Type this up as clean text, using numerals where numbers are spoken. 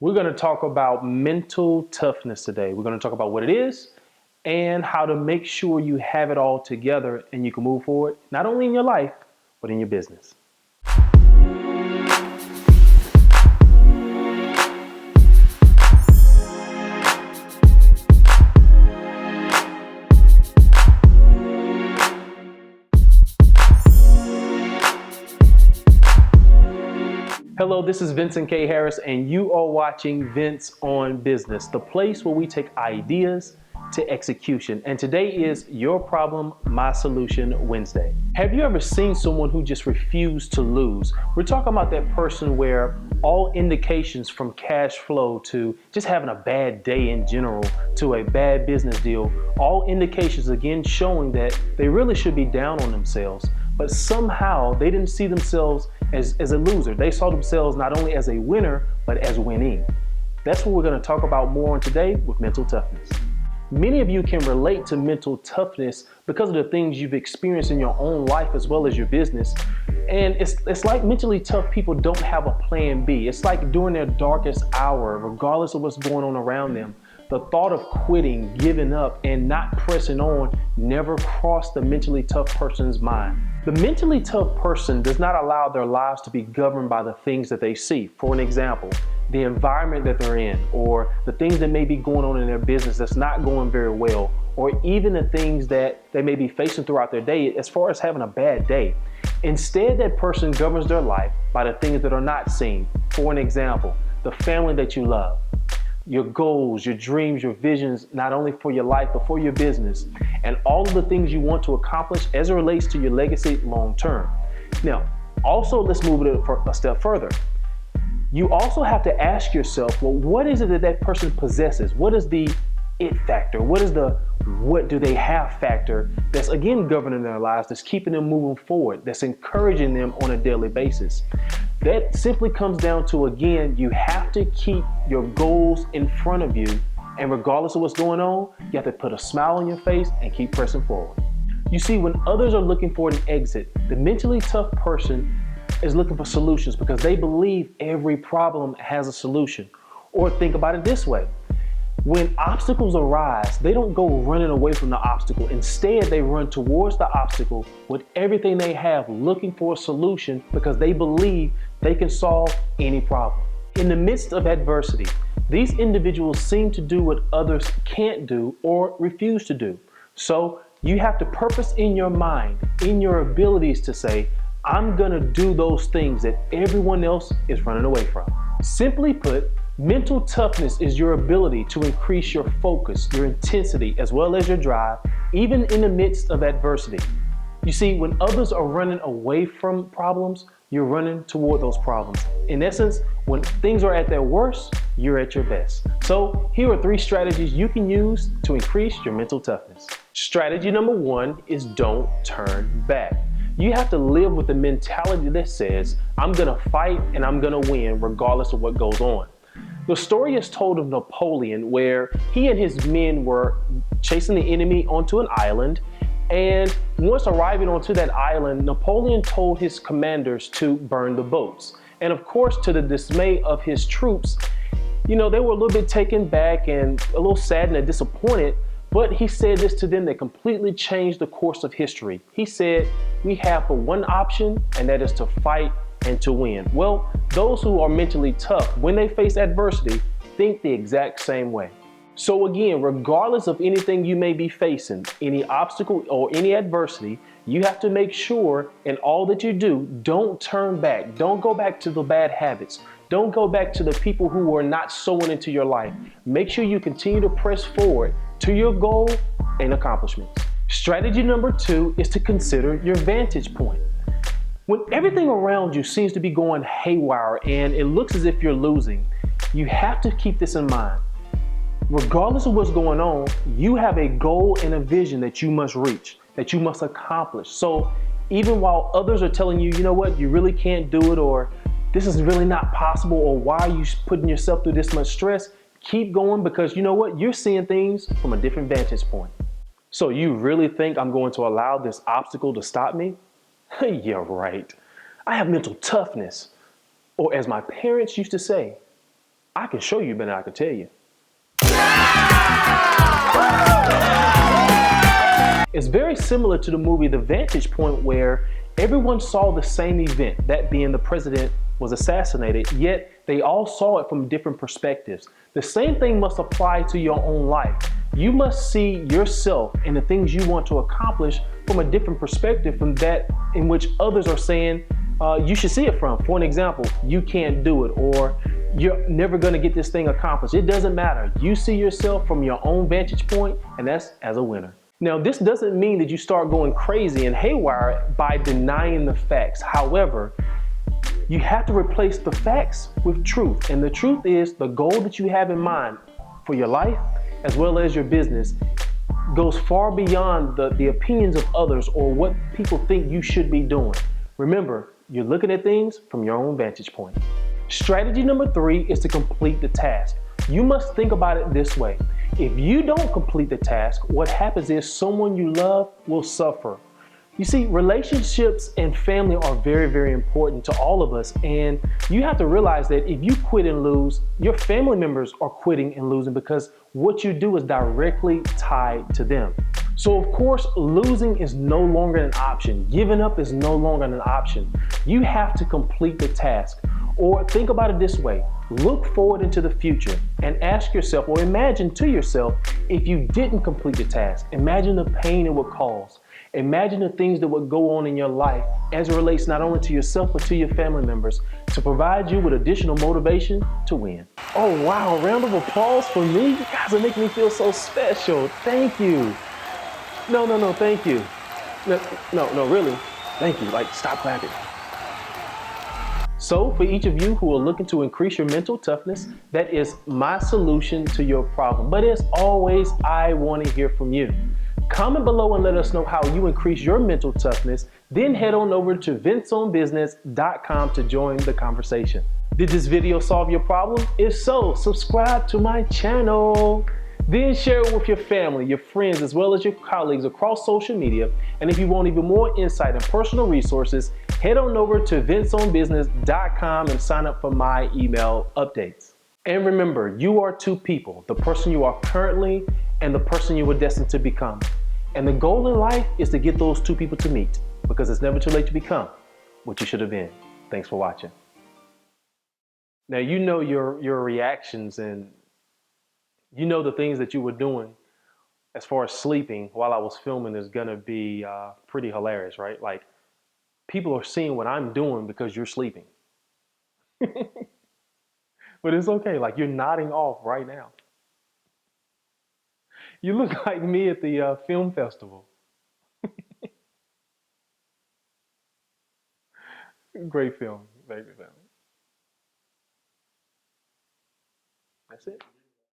We're going to talk about mental toughness today. We're going to talk about what it is and how to make sure you have it all together and you can move forward, not only in your life, but in your business. Hello, this is Vincent K. Harris, and you are watching Vince on Business, the place where we take ideas to execution. And today is Your Problem, My Solution Wednesday. Have you ever seen someone who just refused to lose? We're talking about that person where all indications from cash flow to just having a bad day in general to a bad business deal, all indications again showing that they really should be down on themselves. But somehow they didn't see themselves as a loser. They saw themselves not only as a winner, but as winning. That's what we're going to talk about more on today with mental toughness. Many of you can relate to mental toughness because of the things you've experienced in your own life as well as your business. And it's like mentally tough people don't have a plan B. It's like during their darkest hour, regardless of what's going on around them, the thought of quitting, giving up, and not pressing on never crossed the mentally tough person's mind. The mentally tough person does not allow their lives to be governed by the things that they see. For an example, the environment that they're in, or the things that may be going on in their business that's not going very well, or even the things that they may be facing throughout their day as far as having a bad day. Instead, that person governs their life by the things that are not seen. For an example, the family that you love, your goals, your dreams, your visions, not only for your life, but for your business, and all of the things you want to accomplish as it relates to your legacy long term. Now, also let's move it a step further. You also have to ask yourself, well, what is it that that person possesses? What is the it factor? What is the what do they have factor that's again governing their lives, that's keeping them moving forward, that's encouraging them on a daily basis? That simply comes down to, again, you have to keep your goals in front of you, and regardless of what's going on, you have to put a smile on your face and keep pressing forward. You see, when others are looking for an exit, the mentally tough person is looking for solutions because they believe every problem has a solution. Or think about it this way. When obstacles arise, they don't go running away from the obstacle. Instead, they run towards the obstacle with everything they have, looking for a solution because they believe they can solve any problem. In the midst of adversity, these individuals seem to do what others can't do or refuse to do. So you have to purpose in your mind, in your abilities to say, I'm gonna do those things that everyone else is running away from. Simply put, mental toughness is your ability to increase your focus, your intensity, as well as your drive, even in the midst of adversity. You see, when others are running away from problems, you're running toward those problems. In essence, when things are at their worst, you're at your best. So here are 3 strategies you can use to increase your mental toughness. Strategy number 1 is don't turn back. You have to live with the mentality that says, I'm gonna fight and I'm gonna win regardless of what goes on. The story is told of Napoleon where he and his men were chasing the enemy onto an island, and once arriving onto that island, Napoleon told his commanders to burn the boats. And of course, to the dismay of his troops, they were a little bit taken back and a little sad and disappointed, but he said this to them that completely changed the course of history. He said, we have but one option, and that is to fight and to win. Well, those who are mentally tough, when they face adversity, think the exact same way. So again, regardless of anything you may be facing, any obstacle or any adversity, you have to make sure in all that you do, don't turn back. Don't go back to the bad habits. Don't go back to the people who are not sowing into your life. Make sure you continue to press forward to your goal and accomplishments. Strategy number 2 is to consider your vantage point. When everything around you seems to be going haywire and it looks as if you're losing, you have to keep this in mind. Regardless of what's going on, you have a goal and a vision that you must reach, that you must accomplish. So even while others are telling you, you know what, you really can't do it, or this is really not possible, or why are you putting yourself through this much stress, keep going because you know what, you're seeing things from a different vantage point. So you really think I'm going to allow this obstacle to stop me? You're right. I have mental toughness, or as my parents used to say, I can show you better than I can tell you. It's very similar to the movie The Vantage Point, where everyone saw the same event, that being the president was assassinated, yet they all saw it from different perspectives. The same thing must apply to your own life. You must see yourself and the things you want to accomplish from a different perspective from that in which others are saying you should see it from. For an example, you can't do it, or you're never going to get this thing accomplished. It doesn't matter. You see yourself from your own vantage point, and that's as a winner. Now, this doesn't mean that you start going crazy and haywire by denying the facts. However, you have to replace the facts with truth. And the truth is the goal that you have in mind for your life as well as your business goes far beyond the opinions of others or what people think you should be doing. Remember, you're looking at things from your own vantage point. Strategy number 3 is to complete the task. You must think about it this way. If you don't complete the task, what happens is someone you love will suffer. You see, relationships and family are very, very important to all of us. And you have to realize that if you quit and lose, your family members are quitting and losing because what you do is directly tied to them. So of course, losing is no longer an option. Giving up is no longer an option. You have to complete the task. Or think about it this way. Look forward into the future and ask yourself or imagine to yourself if you didn't complete the task. Imagine the pain it would cause. Imagine the things that would go on in your life as it relates not only to yourself but to your family members to provide you with additional motivation to win. Oh wow, a round of applause for me? You guys are making me feel so special. Thank you. No, thank you. No, really. Thank you. Like, stop clapping. So for each of you who are looking to increase your mental toughness, that is my solution to your problem. But as always, I want to hear from you. Comment below and let us know how you increase your mental toughness. Then head on over to vinceonbusiness.com to join the conversation. Did this video solve your problem? If so, subscribe to my channel. Then share it with your family, your friends, as well as your colleagues across social media. And if you want even more insight and personal resources, head on over to vinceonbusiness.com and sign up for my email updates. And remember, you are two people, the person you are currently and the person you were destined to become. And the goal in life is to get those two people to meet, because it's never too late to become what you should have been. Thanks for watching. Now, you know your reactions and you know the things that you were doing as far as sleeping while I was filming is gonna be pretty hilarious, right? Like, people are seeing what I'm doing because you're sleeping. But it's okay, like you're nodding off right now. You look like me at the film festival. Great film, baby film. That's it.